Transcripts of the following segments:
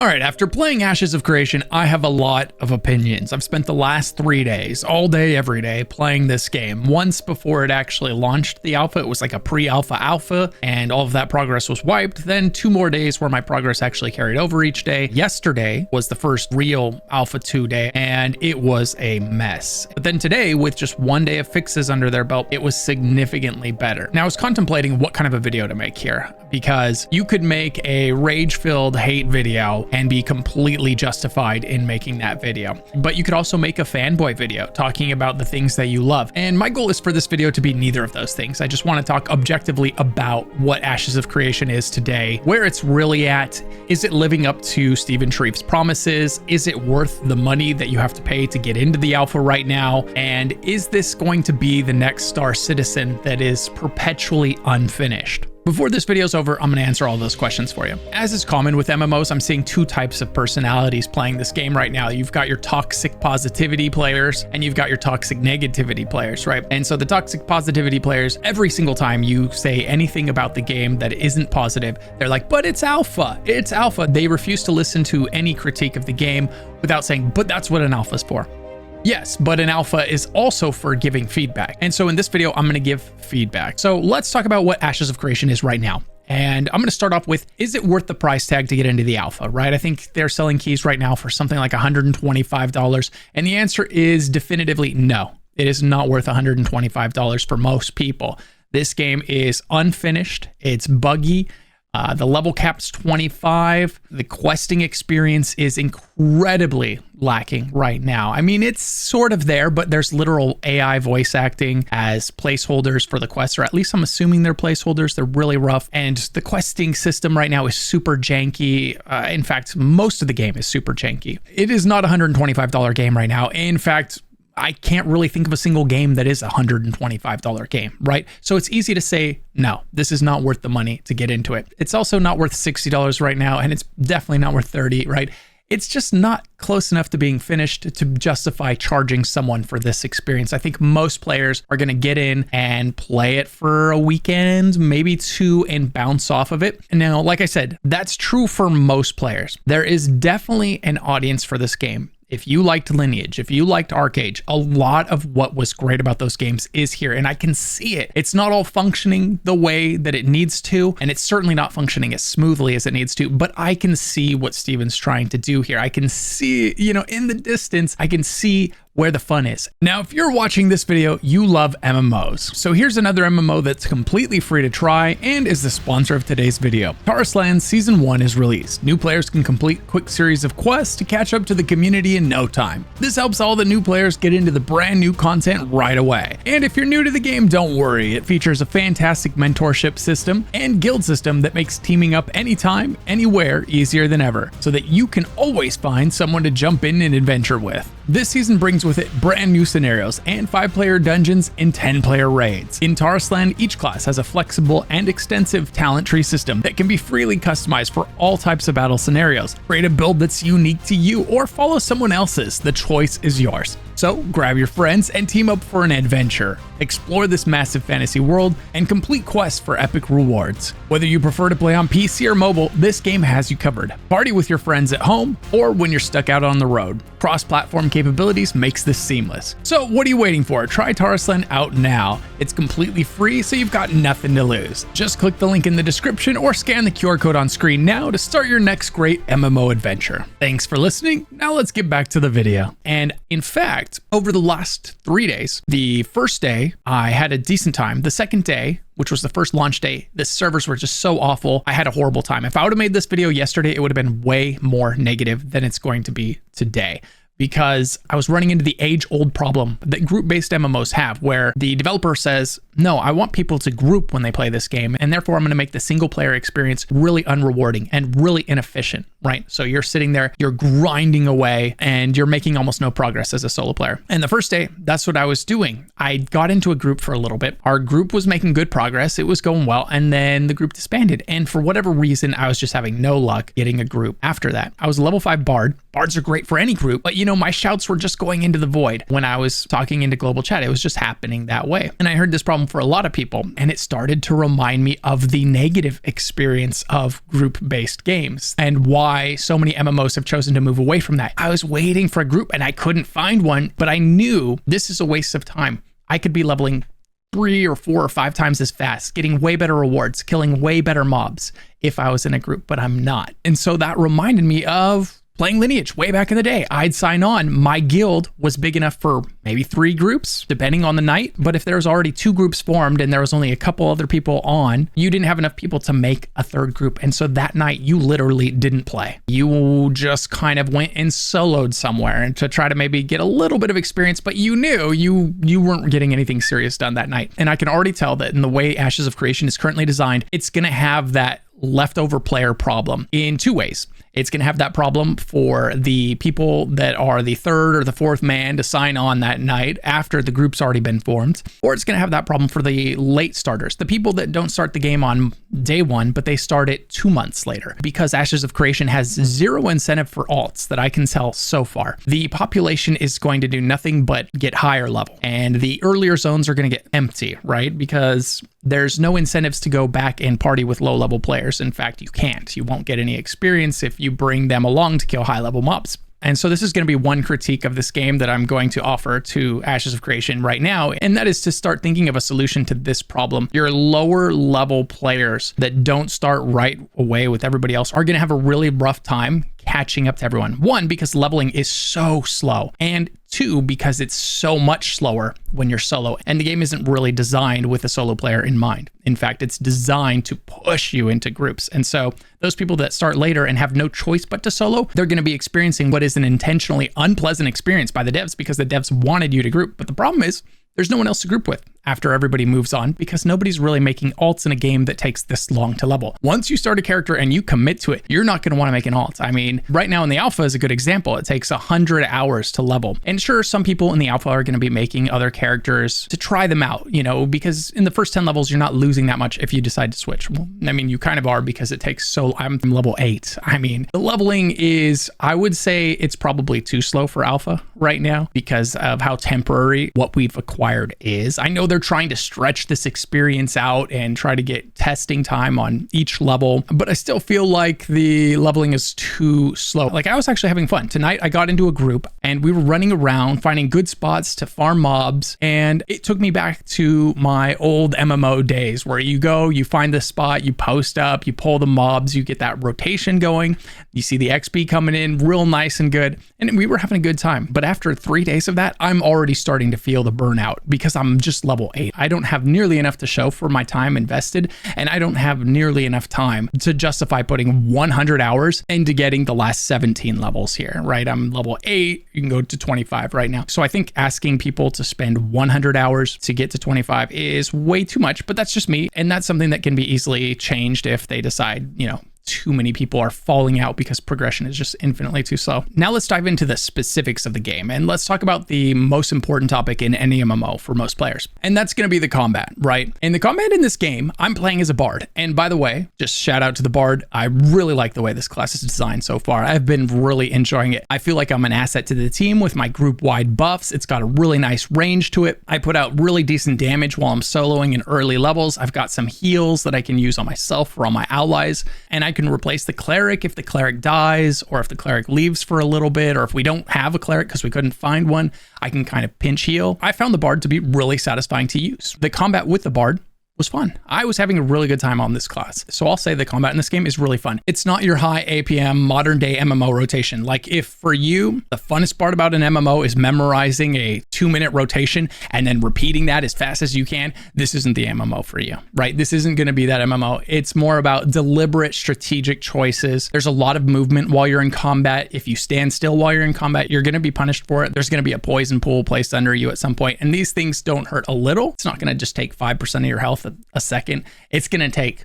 All right, after playing Ashes of Creation, I have a lot of opinions. I've spent the last 3 days, all day, every day, playing this game. Once before it actually launched the alpha, it was like a pre-alpha, and all of that progress was wiped. Then 2 more days where my progress actually carried over each day. Yesterday was the first real Alpha 2 day, and it was a mess. But then today, with just 1 day of fixes under their belt, it was significantly better. Now, I was contemplating what kind of a video to make here, because you could make a rage-filled hate video and be completely justified in making that video. But you could also make a fanboy video talking about the things that you love. And my goal is for this video to be neither of those things. I just want to talk objectively about what Ashes of Creation is today, where it's really at. Is it living up to Stephen Shreve's promises? Is it worth the money that you have to pay to get into the alpha right now? And is this going to be the next Star Citizen that is perpetually unfinished? Before this video is over, I'm going to answer all those questions for you. As is common with MMOs, I'm seeing 2 types of personalities playing this game right now. You've got your toxic positivity players and you've got your toxic negativity players, right? And so the toxic positivity players, every single time you say anything about the game that isn't positive, they're like, but it's alpha, it's alpha. They refuse to listen to any critique of the game without saying, but that's what an alpha is for. Yes, but an alpha is also for giving feedback. And so in this video, I'm going to give feedback. So let's talk about what Ashes of Creation is right now. And I'm going to start off with, is it worth the price tag to get into the alpha, right? I think they're selling keys right now for something like $125. And the answer is definitively no. It is not worth $125 for most people. This game is unfinished. It's buggy. The level cap's 25. The questing experience is incredibly lacking right now. I mean, it's sort of there, but there's literal AI voice acting as placeholders for the quests, or at least I'm assuming they're placeholders. They're really rough. And the questing system right now is super janky. In fact, most of the game is super janky. It is not a $125 game right now. In fact, I can't really think of a single game that is a $125 game, right? So it's easy to say, no, this is not worth the money to get into it. It's also not worth $60 right now, and it's definitely not worth $30, right? It's just not close enough to being finished to justify charging someone for this experience. I think most players are going to get in and play it for a weekend, maybe 2, and bounce off of it. And now, like I said, that's true for most players. There is definitely an audience for this game. If you liked Lineage, if you liked Arcade, a lot of what was great about those games is here, and I can see it. It's not all functioning the way that it needs to, and it's certainly not functioning as smoothly as it needs to, but I can see what Steven's trying to do here. I can see, in the distance, I can see where the fun is. Now, if you're watching this video, you love MMOs. So here's another MMO that's completely free to try and is the sponsor of today's video. Taurusland Season 1 is released. New players can complete quick series of quests to catch up to the community in no time. This helps all the new players get into the brand new content right away. And if you're new to the game, don't worry. It features a fantastic mentorship system and guild system that makes teaming up anytime, anywhere easier than ever, so that you can always find someone to jump in and adventure with. This season brings with it brand new scenarios and 5-player dungeons and 10-player raids. In Taurusland, each class has a flexible and extensive talent tree system that can be freely customized for all types of battle scenarios. Create a build that's unique to you or follow someone else's. The choice is yours. So grab your friends and team up for an adventure. Explore this massive fantasy world and complete quests for epic rewards. Whether you prefer to play on PC or mobile, this game has you covered. Party with your friends at home or when you're stuck out on the road. Cross-platform capabilities makes this seamless. So what are you waiting for? Try Taurusland out now. It's completely free, so you've got nothing to lose. Just click the link in the description or scan the QR code on screen now to start your next great MMO adventure. Thanks for listening. Now let's get back to the video. And in fact, over the last 3 days, the first day I had a decent time. The second day, which was the first launch day, the servers were just so awful. I had a horrible time. If I would have made this video yesterday, it would have been way more negative than it's going to be today, because I was running into the age-old problem that group-based MMOs have, where the developer says, no, I want people to group when they play this game, and therefore I'm going to make the single-player experience really unrewarding and really inefficient, right? So you're sitting there, you're grinding away, and you're making almost no progress as a solo player. And the first day, that's what I was doing. I got into a group for a little bit. Our group was making good progress. It was going well, and then the group disbanded. And for whatever reason, I was just having no luck getting a group after that. I was a level 5 bard. Bards are great for any group, but know, my shouts were just going into the void when I was talking into global chat. It was just happening that way. And I heard this problem for a lot of people, and it started to remind me of the negative experience of group-based games and why so many MMOs have chosen to move away from that. I was waiting for a group and I couldn't find one, but I knew this is a waste of time. I could be leveling 3 or 4 or 5 times as fast, getting way better rewards, killing way better mobs if I was in a group, but I'm not. And so that reminded me of playing Lineage way back in the day. I'd sign on. My guild was big enough for maybe 3 groups, depending on the night. But if there was already 2 groups formed and there was only a couple other people on, you didn't have enough people to make a 3rd group. And so that night you literally didn't play. You just kind of went and soloed somewhere and to try to maybe get a little bit of experience, but you knew you weren't getting anything serious done that night. And I can already tell that in the way Ashes of Creation is currently designed, it's going to have that leftover player problem in 2 ways. It's going to have that problem for the people that are the 3rd or the 4th man to sign on that night after the group's already been formed, or it's going to have that problem for the late starters, the people that don't start the game on day 1, but they start it 2 months later, because Ashes of Creation has 0 incentive for alts that I can tell so far. The population is going to do nothing but get higher level, and the earlier zones are going to get empty, right? Because there's no incentives to go back and party with low level players. In fact, you can't. You won't get any experience if you bring them along to kill high level mobs. And so this is going to be one critique of this game that I'm going to offer to Ashes of Creation right now, and that is to start thinking of a solution to this problem. Your lower level players that don't start right away with everybody else are going to have a really rough time catching up to everyone. 1, because leveling is so slow, and 2, because it's so much slower when you're solo, and the game isn't really designed with a solo player in mind. In fact, it's designed to push you into groups. And so those people that start later and have no choice but to solo, they're going to be experiencing what is an intentionally unpleasant experience by the devs because the devs wanted you to group. But the problem is there's no one else to group with after everybody moves on, because nobody's really making alts in a game that takes this long to level. Once you start a character and you commit to it, you're not going to want to make an alt. I mean, right now in the alpha is a good example. It takes 100 hours to level. And sure, some people in the alpha are going to be making other characters to try them out, you know, because in the first 10 levels, you're not losing that much if you decide to switch. Well, I mean, you kind of are, because it takes I'm level 8. I mean, the leveling is, I would say it's probably too slow for alpha right now because of how temporary what we've acquired is. I know they're trying to stretch this experience out and try to get testing time on each level, but I still feel like the leveling is too slow. Like, I was actually having fun. Tonight, I got into a group and we were running around finding good spots to farm mobs, and it took me back to my old MMO days where you go, you find the spot, you post up, you pull the mobs, you get that rotation going, you see the XP coming in real nice and good, and we were having a good time. But after 3 days of that, I'm already starting to feel the burnout because I'm just level 8. I don't have nearly enough to show for my time invested, and I don't have nearly enough time to justify putting 100 hours into getting the last 17 levels here, right? I'm level 8, you can go to 25 right now. So I think asking people to spend 100 hours to get to 25 is way too much, but that's just me. And that's something that can be easily changed if they decide, you know, too many people are falling out because progression is just infinitely too slow. Now let's dive into the specifics of the game, and let's talk about the most important topic in any MMO for most players. And that's going to be the combat, right? And the combat in this game, I'm playing as a bard. And by the way, just shout out to the bard. I really like the way this class is designed so far. I've been really enjoying it. I feel like I'm an asset to the team with my group-wide buffs. It's got a really nice range to it. I put out really decent damage while I'm soloing in early levels. I've got some heals that I can use on myself or on my allies, and I can replace the cleric if the cleric dies, or if the cleric leaves for a little bit, or if we don't have a cleric because we couldn't find one, I can kind of pinch heal. I found the bard to be really satisfying to use. The combat with the bard was fun. I was having a really good time on this class. So I'll say the combat in this game is really fun. It's not your high APM modern day MMO rotation. Like, if for you, the funnest part about an MMO is memorizing a 2-minute rotation and then repeating that as fast as you can, this isn't the MMO for you, right? This isn't going to be that MMO. It's more about deliberate strategic choices. There's a lot of movement while you're in combat. If you stand still while you're in combat, you're going to be punished for it. There's going to be a poison pool placed under you at some point. And these things don't hurt a little. It's not going to just take 5% of your health a second. It's going to take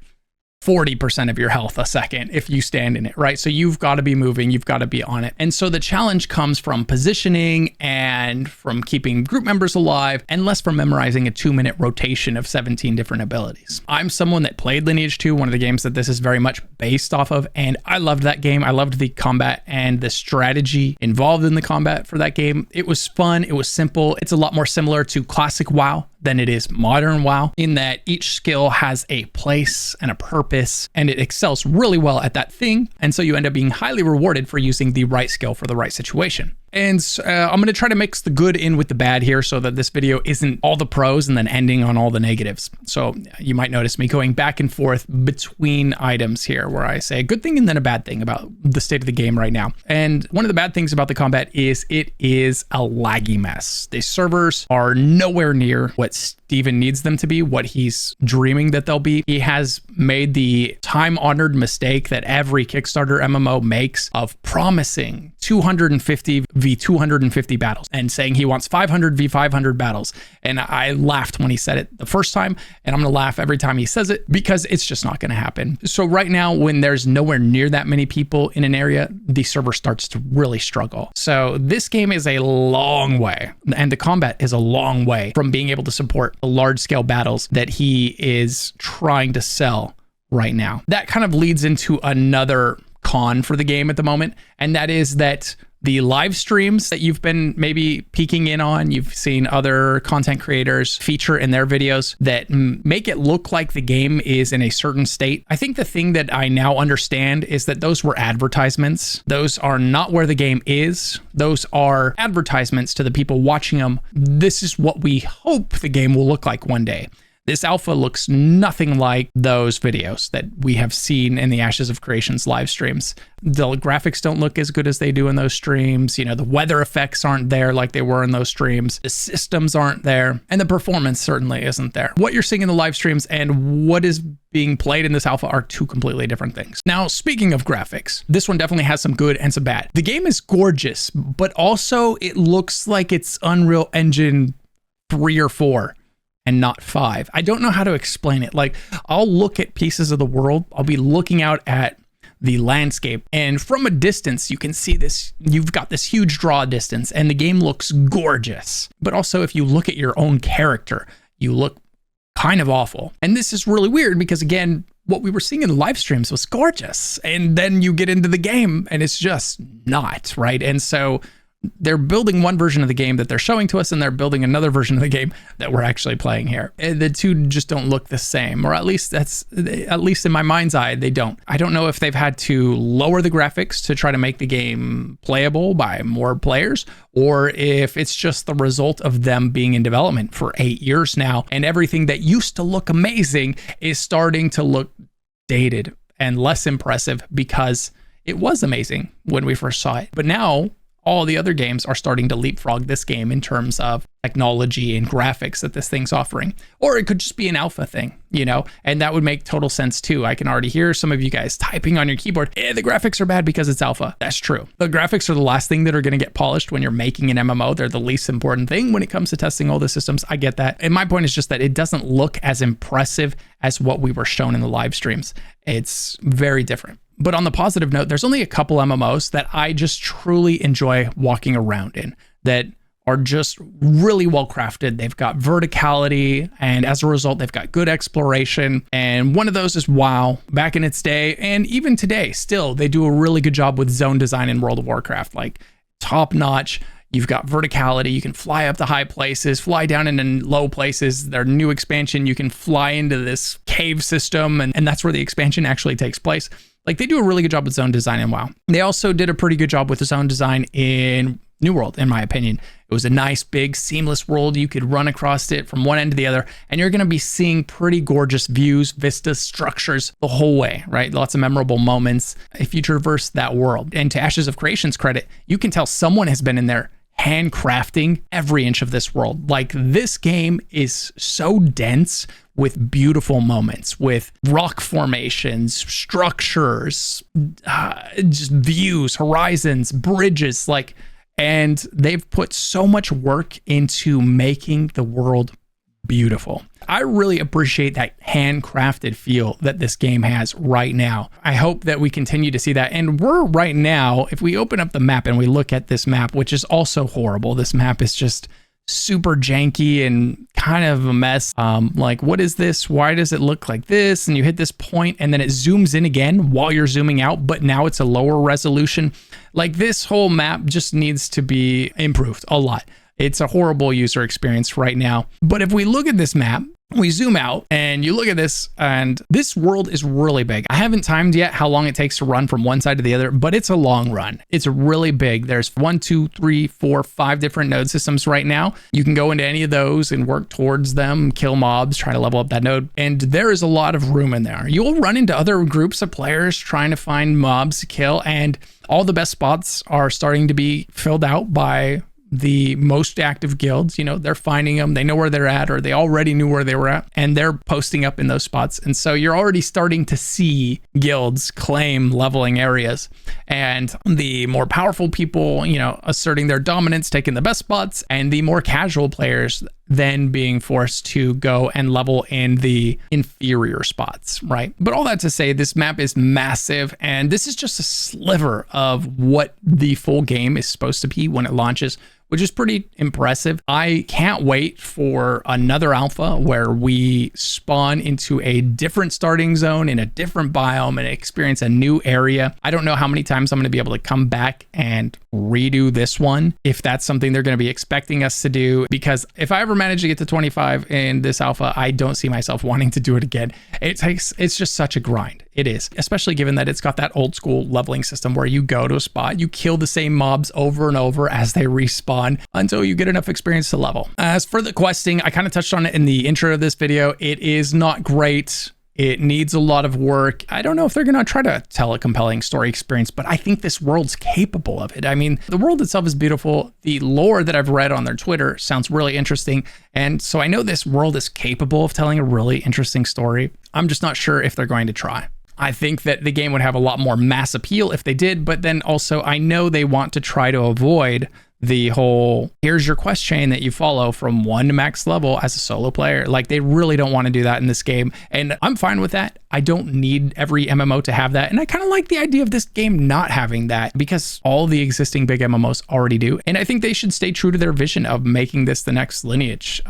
40% of your health a second if you stand in it, right? So you've got to be moving, you've got to be on it. And so the challenge comes from positioning and from keeping group members alive, and less from memorizing a 2-minute rotation of 17 different abilities. I'm someone that played Lineage 2, one of the games that this is very much based off of, and I loved that game. I loved the combat and the strategy involved in the combat for that game. It was fun, it was simple. It's a lot more similar to classic WoW than it is modern WoW, in that each skill has a place and a purpose, and it excels really well at that thing. And so you end up being highly rewarded for using the right skill for the right situation. And I'm going to try to mix the good in with the bad here so that this video isn't all the pros and then ending on all the negatives. So you might notice me going back and forth between items here, where I say a good thing and then a bad thing about the state of the game right now. And one of the bad things about the combat is it is a laggy mess. The servers are nowhere near what Steven needs them to be, what he's dreaming that they'll be. He has made the time-honored mistake that every Kickstarter MMO makes of promising 250 v 250 battles and saying he wants 500 v 500 battles. And I laughed when he said it the first time, and I'm gonna laugh every time he says it, because it's just not gonna happen. So right now, when there's nowhere near that many people in an area, the server starts to really struggle. So this game is a long way, and the combat is a long way from being able to support the large scale battles that he is trying to sell right now. That kind of leads into another con for the game at the moment, and that is that the live streams that you've been maybe peeking in on, you've seen other content creators feature in their videos that make it look like the game is in a certain state. I think the thing that I now understand is that those were advertisements. Those are not where the game is. Those are advertisements to the people watching them. This is what we hope the game will look like one day. This alpha looks nothing like those videos that we have seen in the Ashes of Creation's live streams. The graphics don't look as good as they do in those streams. You know, the weather effects aren't there like they were in those streams. The systems aren't there, and the performance certainly isn't there. What you're seeing in the live streams and what is being played in this alpha are two completely different things. Now, speaking of graphics, this one definitely has some good and some bad. The game is gorgeous, but also it looks like it's Unreal Engine 3 or 4. And not 5. I don't know how to explain it. Like, I'll look at pieces of the world, I'll be looking out at the landscape, and from a distance, you can see this, you've got this huge draw distance, and the game looks gorgeous. But also, if you look at your own character, you look kind of awful. And this is really weird because, again, what we were seeing in the live streams was gorgeous. And then you get into the game, and it's just not, right? And so they're building one version of the game that they're showing to us, and they're building another version of the game that we're actually playing here. The two just don't look the same, or at least in my mind's eye, they don't. I don't know if they've had to lower the graphics to try to make the game playable by more players, or if it's just the result of them being in development for 8 years now, and everything that used to look amazing is starting to look dated and less impressive because it was amazing when we first saw it. But now, all the other games are starting to leapfrog this game in terms of technology and graphics that this thing's offering. Or it could just be an alpha thing, you know, and that would make total sense too. I can already hear some of you guys typing on your keyboard, the graphics are bad because it's alpha. That's true. The graphics are the last thing that are going to get polished when you're making an MMO. They're the least important thing when it comes to testing all the systems. I get that. And my point is just that it doesn't look as impressive as what we were shown in the live streams. It's very different. But on the positive note, there's only a couple MMOs that I just truly enjoy walking around in that are just really well crafted. They've got verticality, and as a result, they've got good exploration. And one of those is WoW. Back in its day, and even today, still, they do a really good job with zone design in World of Warcraft, like top notch. You've got verticality. You can fly up to high places, fly down into low places. Their new expansion, you can fly into this cave system, and that's where the expansion actually takes place. Like, they do a really good job with zone design in WoW. They also did a pretty good job with the zone design in New World, in my opinion. It was a nice, big, seamless world. You could run across it from one end to the other, and you're going to be seeing pretty gorgeous views, vistas, structures the whole way, right? Lots of memorable moments if you traverse that world. And to Ashes of Creation's credit, you can tell someone has been in there handcrafting every inch of this world. Like, this game is so dense with beautiful moments, with rock formations, structures, just views, horizons, bridges, and they've put so much work into making the world beautiful. I really appreciate that handcrafted feel that this game has right now. I hope that we continue to see that. And we're right now, if we open up the map and we look at this map, which is also horrible, this map is just super janky and kind of a mess. Like, what is this? Why does it look like this? And you hit this point and then it zooms in again while you're zooming out, but now it's a lower resolution. Like, this whole map just needs to be improved a lot. It's a horrible user experience right now. But if we look at this map, we zoom out and you look at this, and this world is really big. I haven't timed yet how long it takes to run from one side to the other, but it's a long run. It's really big. There's 1, 2, 3, 4, 5 different node systems right now. You can go into any of those and work towards them, kill mobs, try to level up that node. And there is a lot of room in there. You'll run into other groups of players trying to find mobs to kill, and all the best spots are starting to be filled out by the most active guilds. You know, they're finding them, they know where they're at, or they already knew where they were at, and they're posting up in those spots. And so you're already starting to see guilds claim leveling areas, and the more powerful people, you know, asserting their dominance, taking the best spots, and the more casual players then being forced to go and level in the inferior spots, right? But all that to say, this map is massive, and this is just a sliver of what the full game is supposed to be when it launches, which is pretty impressive. I can't wait for another alpha where we spawn into a different starting zone in a different biome and experience a new area. I don't know how many times I'm going to be able to come back and redo this one, if that's something they're going to be expecting us to do, because if I ever manage to get to 25 in this alpha, I don't see myself wanting to do it again. It's just such a grind. It is, especially given that it's got that old school leveling system where you go to a spot, you kill the same mobs over and over as they respawn until you get enough experience to level. As for the questing, I kind of touched on it in the intro of this video. It is not great. It needs a lot of work. I don't know if they're going to try to tell a compelling story experience, but I think this world's capable of it. I mean, the world itself is beautiful. The lore that I've read on their Twitter sounds really interesting. And so I know this world is capable of telling a really interesting story. I'm just not sure if they're going to try. I think that the game would have a lot more mass appeal if they did, but then also I know they want to try to avoid the whole, here's your quest chain that you follow from 1 to max level as a solo player. Like, they really don't want to do that in this game, and I'm fine with that. I don't need every MMO to have that, and I kind of like the idea of this game not having that, because all the existing big MMOs already do. And I think they should stay true to their vision of making this the next Lineage,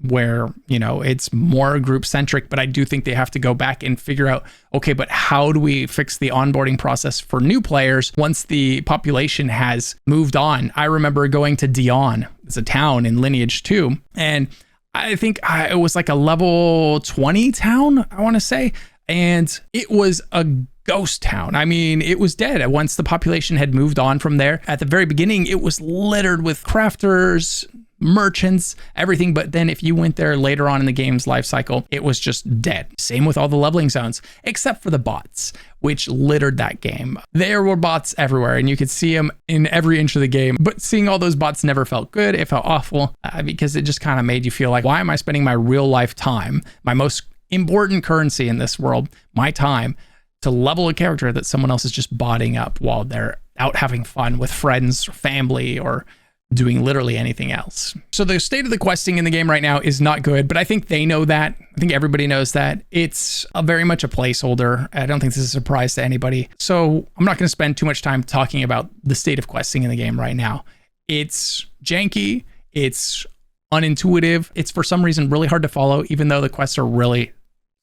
where, you know, it's more group centric. But I do think they have to go back and figure out, okay, but how do we fix the onboarding process for new players once the population has moved on? I remember going to Dion, it's a town in Lineage 2, and I think it was like a level 20 town, I want to say, and it was a ghost town. I mean, it was dead once the population had moved on from there. At the very beginning, it was littered with crafters, merchants, everything. But then if you went there later on in the game's life cycle, it was just dead. Same with all the leveling zones, except for the bots, which littered that game. There were bots everywhere, and you could see them in every inch of the game. But seeing all those bots never felt good. It felt awful, because it just kind of made you feel like, why am I spending my real life time, my most important currency in this world, my time, to level a character that someone else is just botting up while they're out having fun with friends or family or doing literally anything else. So the state of the questing in the game right now is not good, but I think they know that. I think everybody knows that. It's very much a placeholder. I don't think this is a surprise to anybody. So I'm not going to spend too much time talking about the state of questing in the game right now. It's janky. It's unintuitive. It's for some reason really hard to follow, even though the quests are really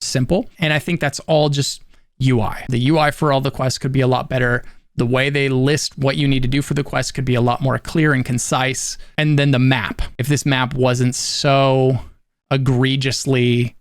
simple. And I think that's all just UI. The UI for all the quests could be a lot better. The way they list what you need to do for the quest could be a lot more clear and concise. And then the map, if this map wasn't so egregiously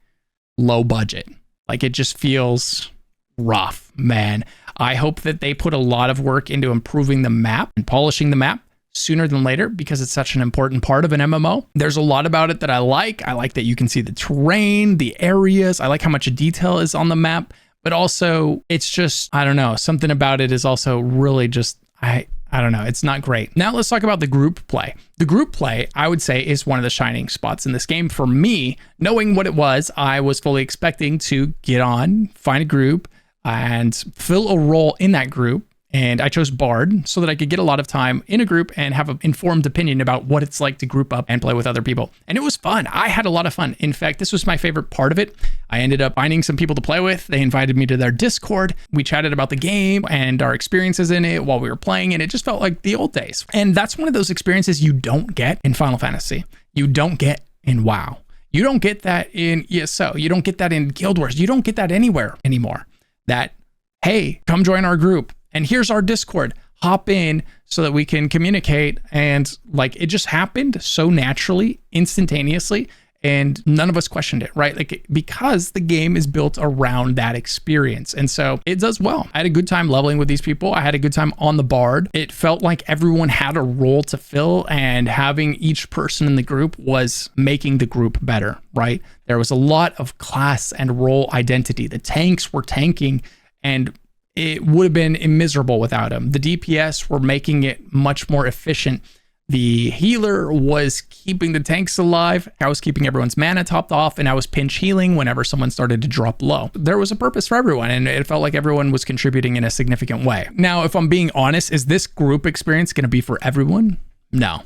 low budget, like, it just feels rough, man. I hope that they put a lot of work into improving the map and polishing the map sooner than later, because it's such an important part of an MMO. There's a lot about it that I like. I like that you can see the terrain, the areas. I like how much detail is on the map. But also, it's just, I don't know, something about it is also really just, I don't know, it's not great. Now let's talk about the group play. The group play, I would say, is one of the shining spots in this game. For me, knowing what it was, I was fully expecting to get on, find a group, and fill a role in that group And I chose Bard so that I could get a lot of time in a group and have an informed opinion about what it's like to group up and play with other people. And it was fun. I had a lot of fun. In fact, this was my favorite part of it. I ended up finding some people to play with. They invited me to their Discord. We chatted about the game and our experiences in it while we were playing, and it just felt like the old days. And that's one of those experiences you don't get in Final Fantasy. You don't get in WoW. You don't get that in ESO. You don't get that in Guild Wars. You don't get that anywhere anymore. That, hey, come join our group. And here's our Discord. Hop in so that we can communicate. And like, it just happened so naturally, instantaneously, and none of us questioned it, right? Like, because the game is built around that experience. And so it does well. I had a good time leveling with these people. I had a good time on the Bard. It felt like everyone had a role to fill, and having each person in the group was making the group better, right? There was a lot of class and role identity. The tanks were tanking, and it would have been miserable without them. The DPS were making it much more efficient. The healer was keeping the tanks alive. I was keeping everyone's mana topped off, and I was pinch healing whenever someone started to drop low. There was a purpose for everyone, and it felt like everyone was contributing in a significant way. Now, if I'm being honest, is this group experience going to be for everyone? No.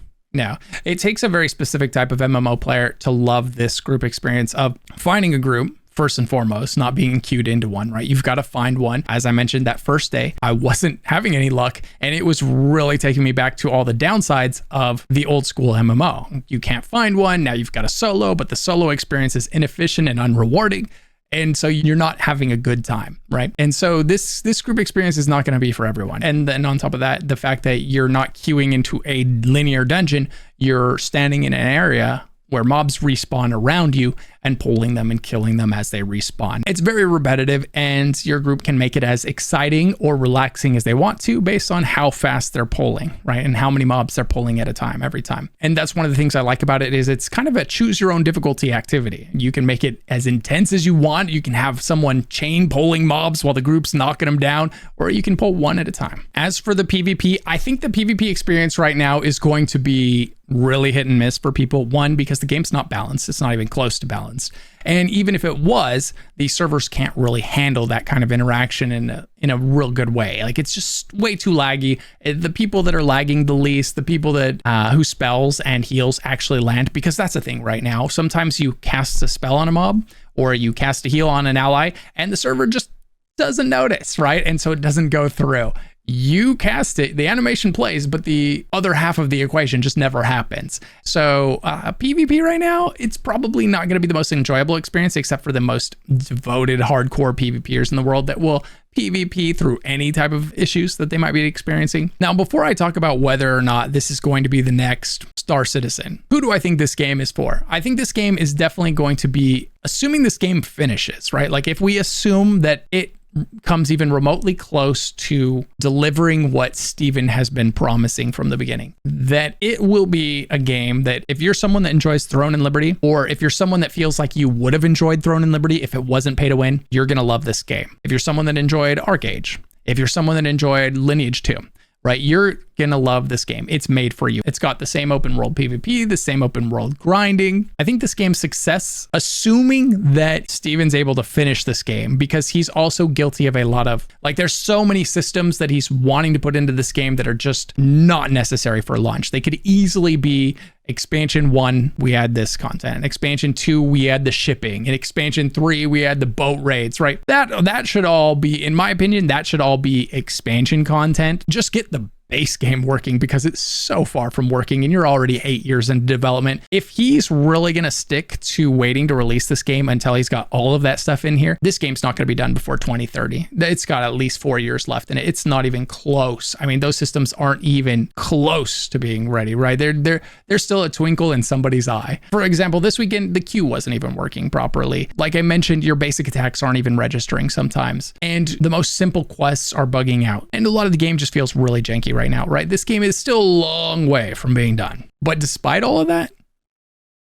It takes a very specific type of MMO player to love this group experience of finding a group, first and foremost, not being queued into one, right? You've got to find one. As I mentioned, that first day, I wasn't having any luck, and it was really taking me back to all the downsides of the old school MMO. You can't find one. Now you've got a solo, but the solo experience is inefficient and unrewarding. And so you're not having a good time, right? And so this group experience is not going to be for everyone. And then on top of that, the fact that you're not queuing into a linear dungeon, you're standing in an area where mobs respawn around you and pulling them and killing them as they respawn. It's very repetitive, and your group can make it as exciting or relaxing as they want to based on how fast they're pulling, right? And how many mobs they're pulling at a time every time. And that's one of the things I like about it, is it's kind of a choose your own difficulty activity. You can make it as intense as you want. You can have someone chain pulling mobs while the group's knocking them down, or you can pull one at a time. As for the PvP, I think the PvP experience right now is going to be really hit and miss for people. One, because the game's not balanced. It's not even close to balanced. And even if it was, the servers can't really handle that kind of interaction in a real good way. Like, it's just way too laggy. The people that are lagging the least, the people that whose spells and heals actually land, because that's the thing right now. Sometimes you cast a spell on a mob, or you cast a heal on an ally, and the server just doesn't notice, right? And so it doesn't go through. You cast it, the animation plays, but the other half of the equation just never happens. So PvP right now, it's probably not going to be the most enjoyable experience, except for the most devoted hardcore PvPers in the world that will PvP through any type of issues that they might be experiencing. Now, before I talk about whether or not this is going to be the next Star Citizen, who do I think this game is for? I think this game is definitely going to be, assuming this game finishes, right? Like, if we assume that it comes even remotely close to delivering what Steven has been promising from the beginning, that it will be a game that if you're someone that enjoys Throne and Liberty, or if you're someone that feels like you would have enjoyed Throne and Liberty if it wasn't pay to win, you're going to love this game. If you're someone that enjoyed Arcade, if you're someone that enjoyed Lineage 2, right, you're going to love this game. It's made for you. It's got the same open world PvP, the same open world grinding. I think this game's success, assuming that Steven's able to finish this game, because he's also guilty of a lot of, like, there's so many systems that he's wanting to put into this game that are just not necessary for launch. They could easily be expansion 1, we had this content. Expansion 2, we had the shipping. In expansion 3, we had the boat raids, right? That should all be, in my opinion, that should all be expansion content. Just get the base game working, because it's so far from working, and you're already 8 years into development. If he's really going to stick to waiting to release this game until he's got all of that stuff in here, this game's not going to be done before 2030. It's got at least 4 years left in it. It's not even close. I mean, those systems aren't even close to being ready, right? They're still a twinkle in somebody's eye. For example, this weekend, the queue wasn't even working properly. Like I mentioned, your basic attacks aren't even registering sometimes, and the most simple quests are bugging out, and a lot of the game just feels really janky right now, right? This game is still a long way from being done. But despite all of that,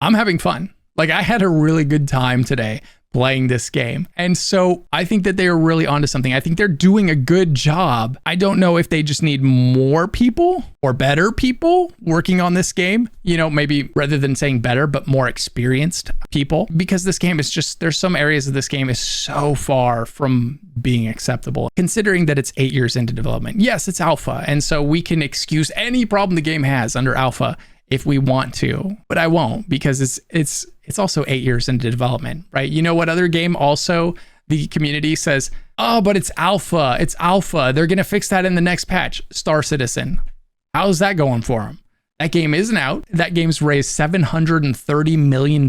I'm having fun. Like, I had a really good time today playing this game. And so I think that they are really onto something. I think they're doing a good job. I don't know if they just need more people or better people working on this game, you know, maybe rather than saying better, but more experienced people, because this game is just, there's some areas of this game is so far from being acceptable, considering that it's 8 years into development. Yes, it's alpha. And so we can excuse any problem the game has under alpha if we want to, but I won't, because it's also 8 years into development, right? You know what other game also the community says, oh, but it's alpha. They're going to fix that in the next patch. Star Citizen. How's that going for them? That game isn't out. That game's raised $730 million.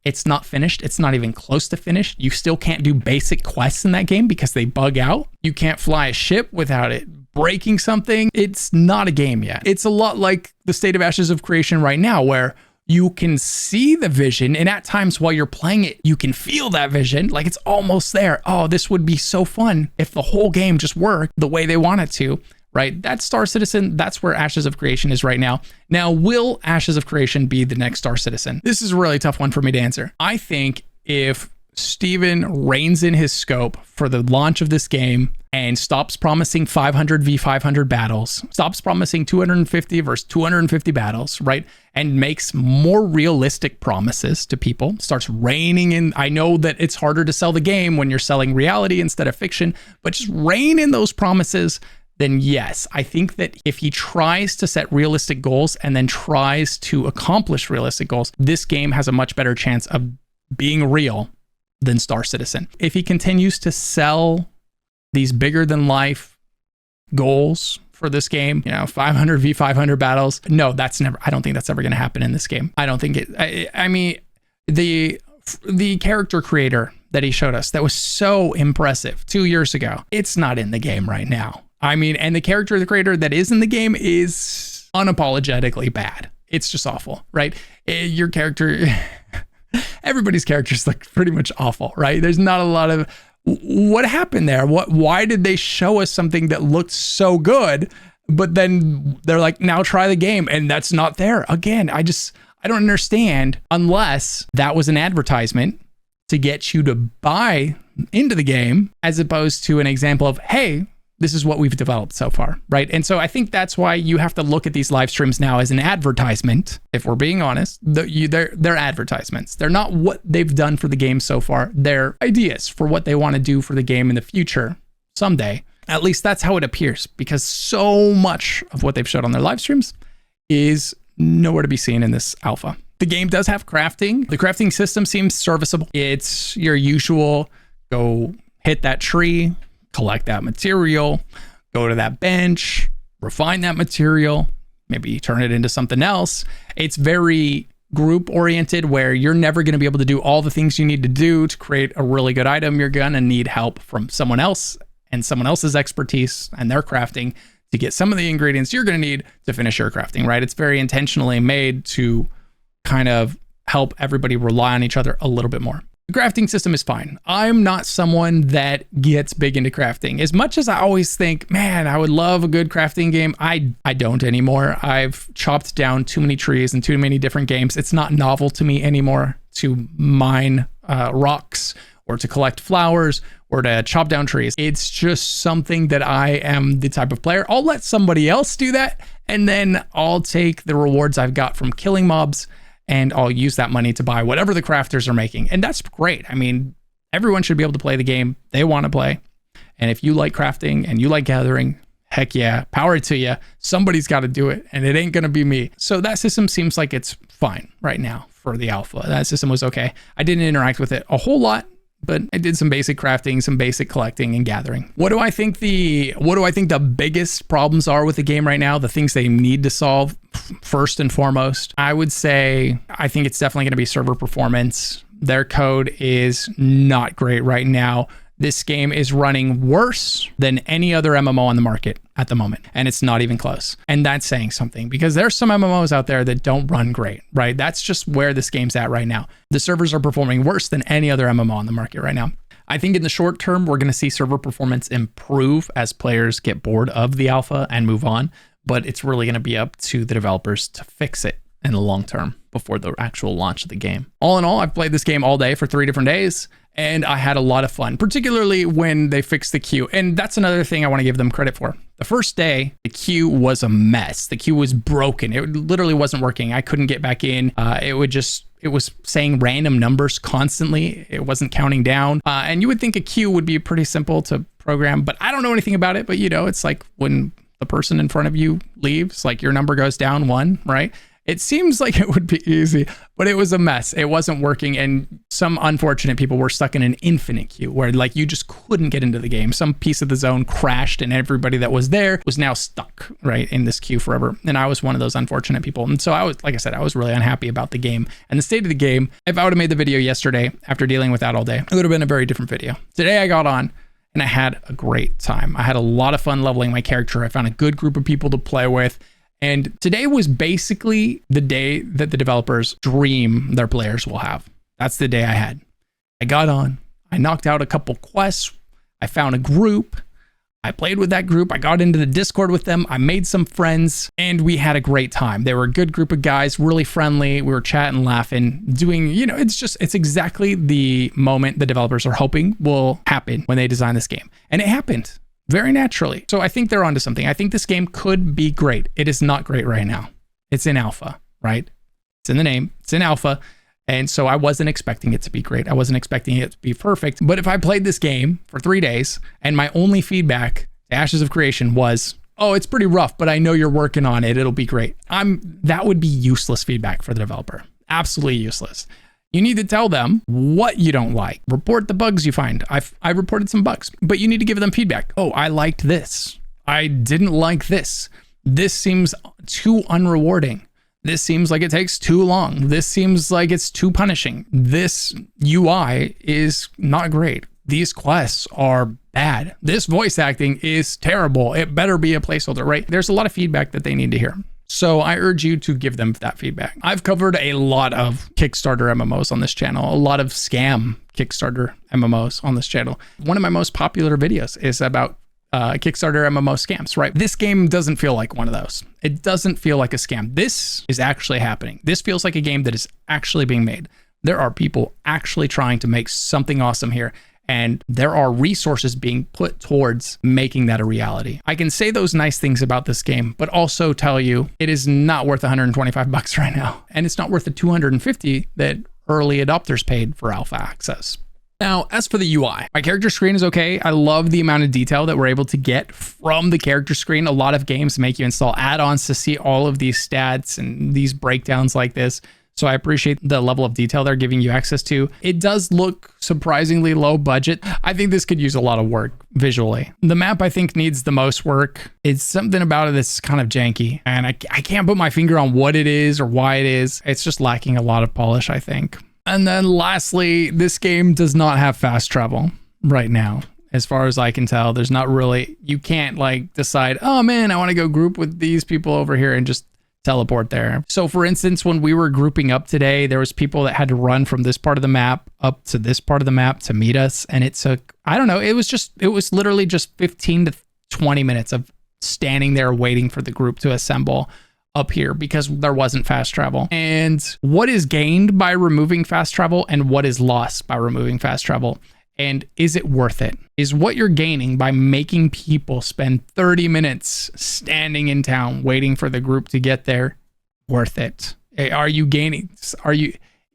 It's not finished. It's not even close to finished. You still can't do basic quests in that game because they bug out. You can't fly a ship without it breaking something. It's not a game yet. It's a lot like the state of Ashes of Creation right now, where you can see the vision, and at times while you're playing it, you can feel that vision, like it's almost there. Oh, this would be so fun if the whole game just worked the way they want it to, right? That's Star Citizen. That's where Ashes of Creation is right now. Now, will Ashes of Creation be the next Star Citizen? This is a really tough one for me to answer. I think if Steven reins in his scope for the launch of this game and stops promising 500 v 500 battles, stops promising 250 versus 250 battles, right? And makes more realistic promises to people, starts reining in. I know that it's harder to sell the game when you're selling reality instead of fiction, but just rein in those promises. Then yes, I think that if he tries to set realistic goals and then tries to accomplish realistic goals, this game has a much better chance of being real than Star Citizen. If he continues to sell these bigger than life goals for this game, you know, 500 v 500 battles, no, that's never, I don't think that's ever going to happen in this game. I don't think it, I mean, the character creator that he showed us that was so impressive 2 years ago, it's not in the game right now. I mean, and the character creator that is in the game is unapologetically bad. It's just awful, right? Your character, everybody's characters look pretty much awful, right? There's not a lot of, what happened there? Why did they show us something that looked so good, but then they're like, now try the game, and that's not there? Again, I don't understand, unless that was an advertisement to get you to buy into the game, as opposed to an example of, hey, this is what we've developed so far, right? And so I think that's why you have to look at these live streams now as an advertisement. If we're being honest, they're advertisements. They're not what they've done for the game so far. They're ideas for what they want to do for the game in the future, someday. At least that's how it appears, because so much of what they've showed on their live streams is nowhere to be seen in this alpha. The game does have crafting. The crafting system seems serviceable. It's your usual, go hit that tree, collect that material, go to that bench, refine that material, maybe turn it into something else. It's very group oriented, where you're never going to be able to do all the things you need to do to create a really good item. You're going to need help from someone else and someone else's expertise and their crafting to get some of the ingredients you're going to need to finish your crafting, right? It's very intentionally made to kind of help everybody rely on each other a little bit more. The crafting system is fine. I'm not someone that gets big into crafting. As much as I always think, man, I would love a good crafting game, I don't anymore. I've chopped down too many trees in too many different games. It's not novel to me anymore to mine rocks or to collect flowers or to chop down trees. It's just something that I am the type of player. I'll let somebody else do that, and then I'll take the rewards I've got from killing mobs and I'll use that money to buy whatever the crafters are making. And that's great. I mean, everyone should be able to play the game they want to play. And if you like crafting and you like gathering, heck yeah, power to you. Somebody's got to do it, and it ain't going to be me. So that system seems like it's fine right now for the alpha. That system was okay. I didn't interact with it a whole lot, but I did some basic crafting, some basic collecting and gathering. What do I think the biggest problems are with the game right now? The things they need to solve first and foremost, I would say, I think it's definitely going to be server performance. Their code is not great right now. This game is running worse than any other MMO on the market at the moment, and it's not even close. And that's saying something, because there's some MMOs out there that don't run great, right? That's just where this game's at right now. The servers are performing worse than any other MMO on the market right now. I think in the short term, we're going to see server performance improve as players get bored of the alpha and move on, but it's really going to be up to the developers to fix it in the long term. before the actual launch of the game. All in all, I've played this game all day for 3 different days, and I had a lot of fun, particularly when they fixed the queue. And that's another thing I want to give them credit for. The first day, the queue was a mess. The queue was broken. It literally wasn't working. I couldn't get back in. It was saying random numbers constantly. It wasn't counting down. And you would think a queue would be pretty simple to program, but I don't know anything about it. But you know, it's like when the person in front of you leaves, like your number goes down 1, right? It seems like it would be easy, but it was a mess. It wasn't working. And some unfortunate people were stuck in an infinite queue where like you just couldn't get into the game. Some piece of the zone crashed and everybody that was there was now stuck right in this queue forever. And I was one of those unfortunate people. And so I was, like I said, I was really unhappy about the game and the state of the game. If I would have made the video yesterday after dealing with that all day, it would have been a very different video. Today I got on and I had a great time. I had a lot of fun leveling my character. I found a good group of people to play with. And today was basically the day that the developers dream their players will have. That's the day I had. I got on, I knocked out a couple quests, I found a group, I played with that group, I got into the Discord with them, I made some friends, and we had a great time. They were a good group of guys, really friendly, we were chatting, laughing, doing, you know, it's exactly the moment the developers are hoping will happen when they design this game. And it happened. Very naturally. So I think they're onto something. I think this game could be great. It is not great right now. It's in alpha, right? It's in the name. It's in alpha. And so I wasn't expecting it to be great. I wasn't expecting it to be perfect. But if I played this game for 3 days and my only feedback to Ashes of Creation was, oh, it's pretty rough, but I know you're working on it. It'll be great. That would be useless feedback for the developer. Absolutely useless. You need to tell them what you don't like. Report the bugs you find. I reported some bugs, but you need to give them feedback. Oh, I liked this. I didn't like this. This seems too unrewarding. This seems like it takes too long. This seems like it's too punishing. This UI is not great. These quests are bad. This voice acting is terrible. It better be a placeholder, right? There's a lot of feedback that they need to hear. So I urge you to give them that feedback. I've covered a lot of Kickstarter MMOs on this channel, a lot of scam Kickstarter MMOs on this channel. One of my most popular videos is about Kickstarter MMO scams, right? This game doesn't feel like one of those. It doesn't feel like a scam. This is actually happening. This feels like a game that is actually being made. There are people actually trying to make something awesome here. And there are resources being put towards making that a reality. I can say those nice things about this game, but also tell you it is not worth $125 right now. And it's not worth the $250 that early adopters paid for alpha access. Now, as for the UI, my character screen is okay. I love the amount of detail that we're able to get from the character screen. A lot of games make you install add-ons to see all of these stats and these breakdowns like this. So I appreciate the level of detail they're giving you access to. It does look surprisingly low budget. I think this could use a lot of work visually. The map, I think, needs the most work. It's something about it that's kind of janky, and I can't put my finger on what it is or why it is. It's just lacking a lot of polish, I think. And then lastly, this game does not have fast travel right now. As far as I can tell, there's not really, you can't like decide, oh man, I want to go group with these people over here and just teleport there. So for instance, when we were grouping up today, there was people that had to run from this part of the map up to this part of the map to meet us. And it took, I don't know, it was literally just 15 to 20 minutes of standing there waiting for the group to assemble up here because there wasn't fast travel. And what is gained by removing fast travel and what is lost by removing fast travel? And is it worth it? Is what you're gaining by making people spend 30 minutes standing in town waiting for the group to get there worth it? Are you gaining?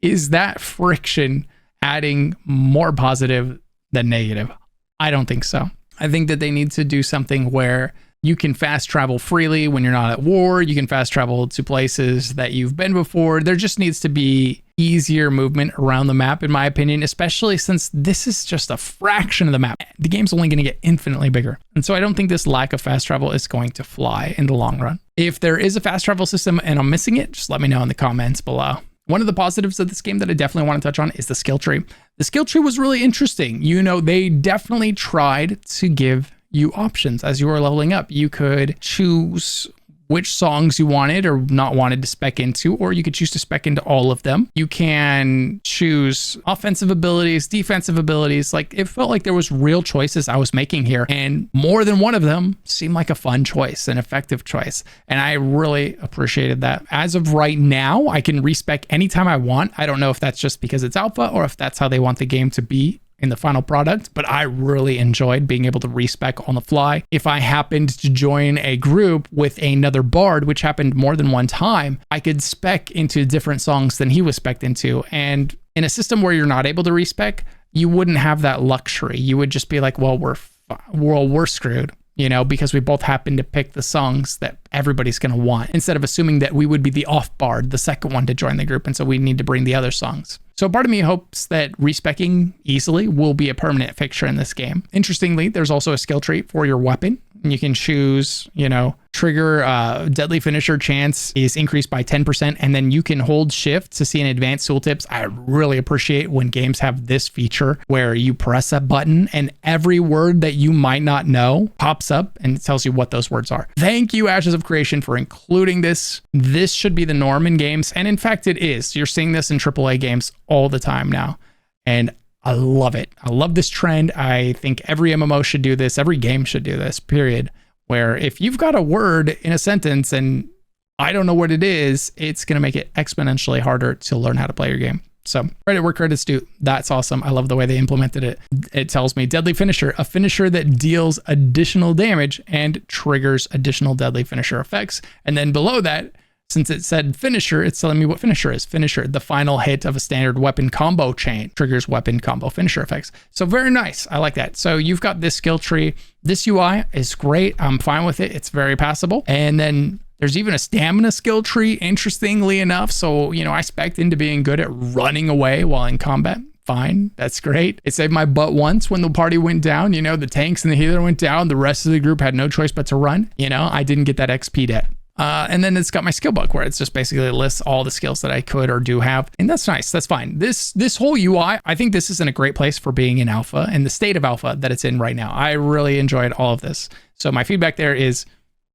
Is that friction adding more positive than negative? I don't think so. I think that they need to do something where you can fast travel freely when you're not at war. You can fast travel to places that you've been before. There just needs to be easier movement around the map, in my opinion, especially since this is just a fraction of the map. The game's only going to get infinitely bigger. And so I don't think this lack of fast travel is going to fly in the long run. If there is a fast travel system and I'm missing it, just let me know in the comments below. One of the positives of this game that I definitely want to touch on is the skill tree. The skill tree was really interesting. You know, they definitely tried to give you options as you were leveling up. You could choose which songs you wanted or not wanted to spec into, or you could choose to spec into all of them. You can choose offensive abilities, defensive abilities. Like, it felt like there was real choices I was making here, and more than one of them seemed like a fun choice, an effective choice. And I really appreciated that. As of right now, I can respec anytime I want. I don't know if that's just because it's alpha or if that's how they want the game to be in the final product, but I really enjoyed being able to respec on the fly. If I happened to join a group with another bard, which happened more than one time, I could spec into different songs than he was spec'd into. And in a system where you're not able to respec, you wouldn't have that luxury. You would just be like, well, we're screwed, you know, because we both happen to pick the songs that everybody's going to want, instead of assuming that we would be the off bard, the second one to join the group, and so we need to bring the other songs. So part of me hopes that respecking easily will be a permanent fixture in this game. Interestingly, there's also a skill tree for your weapon. You can choose, you know, trigger deadly finisher chance is increased by 10%, and then you can hold shift to see an advanced tooltips. I really appreciate when games have this feature where you press a button and every word that you might not know pops up and it tells you what those words are. Thank you, Ashes of Creation, for including this. This should be the norm in games, and in fact it is. You're seeing this in AAA games all the time now, and I love it. I love this trend. I think every MMO should do this. Every game should do this, period. Where if you've got a word in a sentence and I don't know what it is, it's going to make it exponentially harder to learn how to play your game. So credit where credit's due. That's awesome. I love the way they implemented it. It tells me deadly finisher, a finisher that deals additional damage and triggers additional deadly finisher effects. And then below that, since it said finisher, it's telling me what finisher is. Finisher, the final hit of a standard weapon combo chain, triggers weapon combo finisher effects. So very nice. I like that. So you've got this skill tree. This UI is great. I'm fine with it. It's very passable. And then there's even a stamina skill tree, interestingly enough. So, you know, I spec'd into being good at running away while in combat. Fine, that's great. It saved my butt once when the party went down. You know, the tanks and the healer went down. The rest of the group had no choice but to run. You know, I didn't get that XP debt. And then it's got my skill book where it's just basically lists all the skills that I could or do have. And that's nice. That's fine. This whole UI, I think this is in a great place for being in alpha and the state of alpha that it's in right now. I really enjoyed all of this. So my feedback there is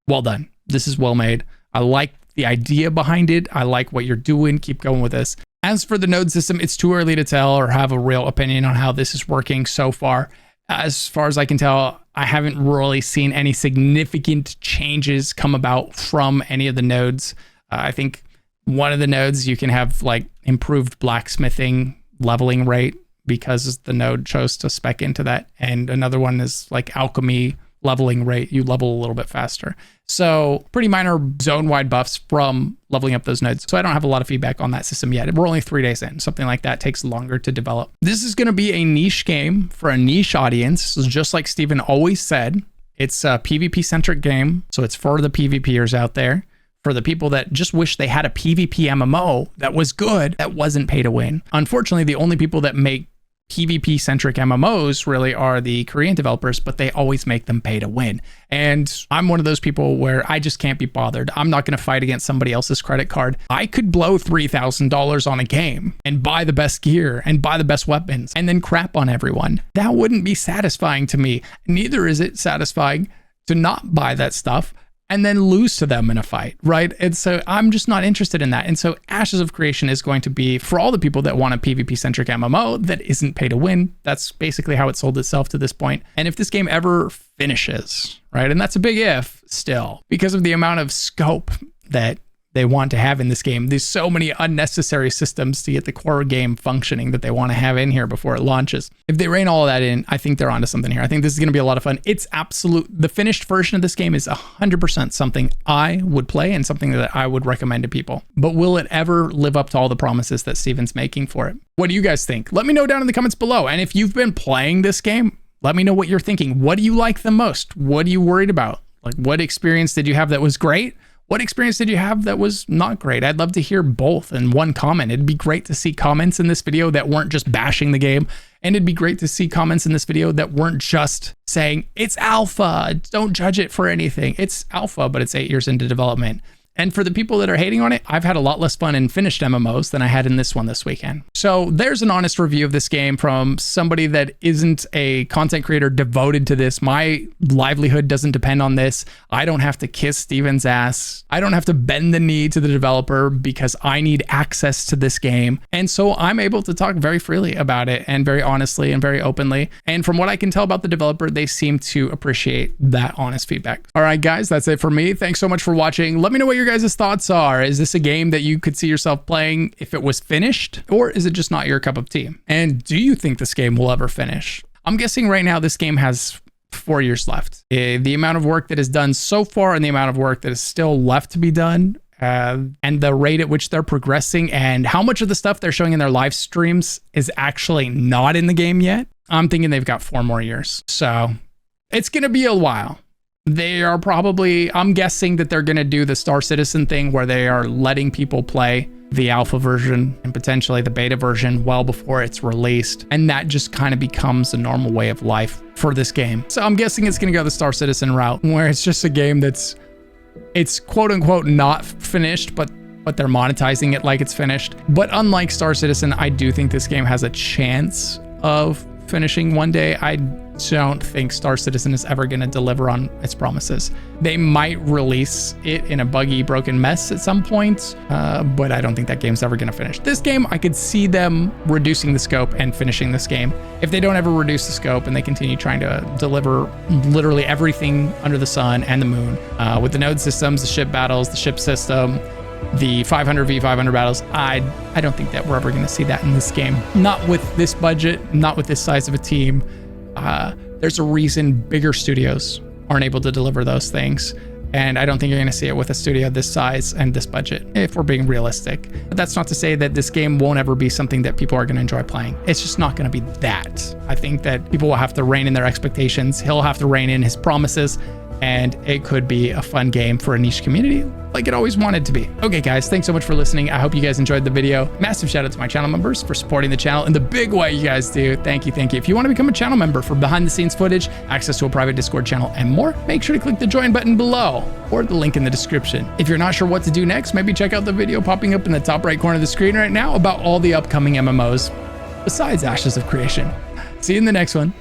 well done. This is well made. I like the idea behind it. I like what you're doing. Keep going with this. As for the node system, it's too early to tell or have a real opinion on how this is working so far. As far as I can tell, I haven't really seen any significant changes come about from any of the nodes. I think one of the nodes you can have like improved blacksmithing leveling rate because the node chose to spec into that. And another one is like alchemy leveling rate. You level a little bit faster. So pretty minor zone-wide buffs from leveling up those nodes. So I don't have a lot of feedback on that system yet. We're only 3 days in. Something like that takes longer to develop. This is going to be a niche game for a niche audience. So just like Steven always said, it's a PvP-centric game. So it's for the PvPers out there, for the people that just wish they had a PvP MMO that was good, that wasn't pay to win. Unfortunately, the only people that make PvP-centric MMOs really are the Korean developers, but they always make them pay to win. And I'm one of those people where I just can't be bothered. I'm not going to fight against somebody else's credit card. I could blow $3,000 on a game and buy the best gear and buy the best weapons and then crap on everyone. That wouldn't be satisfying to me. Neither is it satisfying to not buy that stuff and then lose to them in a fight, right? And so I'm just not interested in that. And so Ashes of Creation is going to be for all the people that want a PvP-centric MMO that isn't pay to win. That's basically how it sold itself to this point. And if this game ever finishes, right? And that's a big if still, because of the amount of scope that they want to have in this game. There's so many unnecessary systems to get the core game functioning that they want to have in here before it launches. If they rein all of that in, I think they're onto something here. I think this is going to be a lot of fun. It's the finished version of this game is 100% something I would play and something that I would recommend to people. But will it ever live up to all the promises that Steven's making for it? What do you guys think? Let me know down in the comments below. And if you've been playing this game, let me know what you're thinking. What do you like the most? What are you worried about? Like, what experience did you have that was great? What experience did you have that was not great? I'd love to hear both in one comment. It'd be great to see comments in this video that weren't just bashing the game. And it'd be great to see comments in this video that weren't just saying, it's alpha, don't judge it for anything. It's alpha, but it's 8 years into development. And for the people that are hating on it, I've had a lot less fun in finished MMOs than I had in this one this weekend. So there's an honest review of this game from somebody that isn't a content creator devoted to this. My livelihood doesn't depend on this. I don't have to kiss Steven's ass. I don't have to bend the knee to the developer because I need access to this game. And so I'm able to talk very freely about it and very honestly and very openly. And from what I can tell about the developer, they seem to appreciate that honest feedback. All right, guys, that's it for me. Thanks so much for watching. Let me know what your guys' thoughts are. Is this a game that you could see yourself playing if it was finished, or is it just not your cup of tea? And do you think this game will ever finish? I'm guessing right now this game has 4 years left. The amount of work that is done so far and the amount of work that is still left to be done, and the rate at which they're progressing and how much of the stuff they're showing in their live streams is actually not in the game yet, I'm thinking they've got 4 more years. So it's going to be a while. They are probably, I'm guessing that they're going to do the Star Citizen thing where they are letting people play the alpha version and potentially the beta version well before it's released. And that just kind of becomes a normal way of life for this game. So I'm guessing it's going to go the Star Citizen route where it's just a game that's, it's quote unquote not finished, but they're monetizing it like it's finished. But unlike Star Citizen, I do think this game has a chance of finishing one day. I don't think Star Citizen is ever going to deliver on its promises. They might release it in a buggy, broken mess at some point, but I don't think that game's ever going to finish. This game, I could see them reducing the scope and finishing this game. If they don't ever reduce the scope and they continue trying to deliver literally everything under the sun and the moon, with the node systems, the ship battles, the ship system, the 500v500 battles, I don't think that we're ever going to see that in this game. Not with this budget, not with this size of a team. There's a reason bigger studios aren't able to deliver those things. And I don't think you're going to see it with a studio this size and this budget, if we're being realistic. But that's not to say that this game won't ever be something that people are going to enjoy playing. It's just not going to be that. I think that people will have to rein in their expectations. He'll have to rein in his promises. And it could be a fun game for a niche community like it always wanted to be. Okay, guys, thanks so much for listening. I hope you guys enjoyed the video. Massive shout out to my channel members for supporting the channel in the big way you guys do. Thank you, thank you. If you want to become a channel member for behind the scenes footage, access to a private Discord channel, and more, make sure to click the join button below or the link in the description. If you're not sure what to do next, maybe check out the video popping up in the top right corner of the screen right now about all the upcoming MMOs besides Ashes of Creation. See you in the next one.